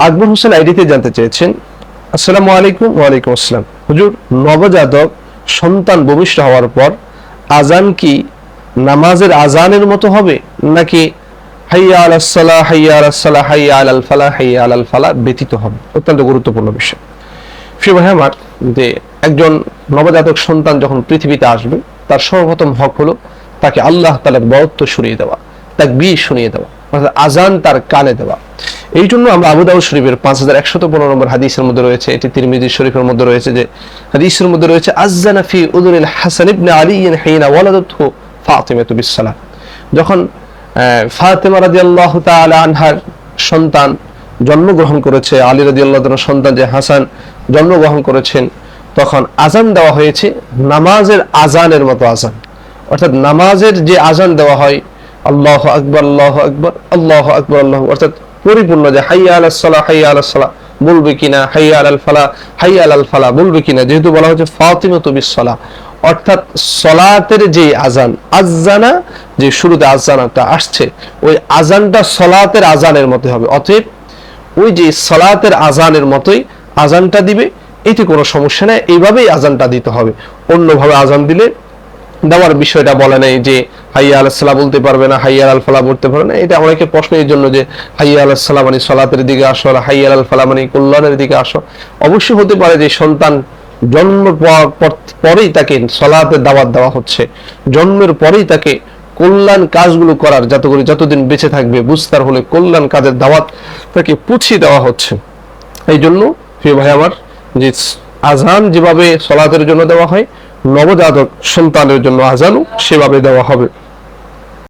আকবর হোসেন আইডিতে জানতে চেয়েছেন, আসসালামু আলাইকুম। ওয়ালাইকুম আসসালাম। হুজুর, নবজাতক সন্তান ভূমিষ্ঠ হওয়ার পর আজান কি নামাজের আজানের মতো হবে, নাকি হাইয়া আলাস সালাহ, হাইয়া আলাস সালাহ, হাইয়া আলাল ফালাহ, হাইয়া আলাল ফালাহ ব্যতীত হবে? অত্যন্ত গুরুত্বপূর্ণ বিষয়। প্রিয় ভাই আমার, যে একজন নবজাতক সন্তান যখন পৃথিবীতে আসবে, তার সর্বপ্রথম হক হলো তাকে আল্লাহ তাআলার বরত্ব শুনিয়ে দেওয়া, তাকবীর শুনিয়ে দেওয়া, অর্থাৎ আজান তার কানে দেওয়া। এই জন্য আমরা আবু দাউদ শরীফের 5115 নম্বর হাদিসের মধ্যে রয়েছে, এটি তিরমিজি শরীফের মধ্যে রয়েছে, যে হাদিসের মধ্যে রয়েছে আযানা ফি উযুনিল হাসান ইবনে আলী হিনা ওয়ালাদাতহু ফাতিমাতু বিসসালাহ। যখন ফাতিমা রাদিয়াল্লাহু তাআলা আনহার সন্তান জন্মগ্রহণ করেছে, আলী রাদিয়াল্লাহু তাআলার সন্তান যে হাসান জন্মগ্রহণ করেছেন, তখন আজান দেওয়া হয়েছে নামাজের আজানের মতো আজান। অর্থাৎ নামাজের যে আজান দেওয়া হয়, আল্লাহু আকবার, আল্লাহু আকবার, আল্লাহু আকবার, আল্লাহু, অর্থাৎ পরিপূর্ণ, যে হাইয়া আলাস সালাহ, হাইয়া আলাস সালাহ বলবে কিনা, হাইয়া আলাল ফালাহ, হাইয়া আলাল ফালাহ বলবে কিনা, যেহেতু বলা হচ্ছে ফাতিমাতু বিসসালাহ, অর্থাৎ সলাতের যে আজান, আযানা যে শুরুতে আযানটা আসছে, ওই আজানটা সলাতের আজানের মতো হবে। অতএব ওই যে সলাতের আজানের মতোই আজানটা দিবে, এতে কোনো সমস্যা নেই, এইভাবেই আজানটা দিতে হবে। অন্যভাবে আজান দিলে দেওয়ার বিষয়টা বলে নাই যে হাইয়া আলাস সালাহ বলতে পারবে না, হাইয়া আলাল ফালাহ বলতে পারবে না। এটা অনেকে প্রশ্ন এই জন্য, যে হাইয়া আলাস সালাহ মানে সলাতের দিকে আসো, আর হাইয়া আলাল ফালাহ মানে কল্যাণের দিকে আসো। অবশ্যই হতে পারে যে সন্তান জন্মের পরেই তাকে সলাতের দাওয়াত দেওয়া হচ্ছে, জন্মের পরেই তাকে কল্যাণ কাজগুলো করার, যাতে করে যতদিন বেঁচে থাকবে বুঝতার হলে কল্যাণ কাজের দাওয়াত তাকে পুছিয়ে দেওয়া হচ্ছে। এই জন্য প্রিয় ভাই আমার, যে আজান যেভাবে সলাতের জন্য দেওয়া হয়, নবজাতক সন্তানের জন্য আজানও সেভাবে দেওয়া হবে।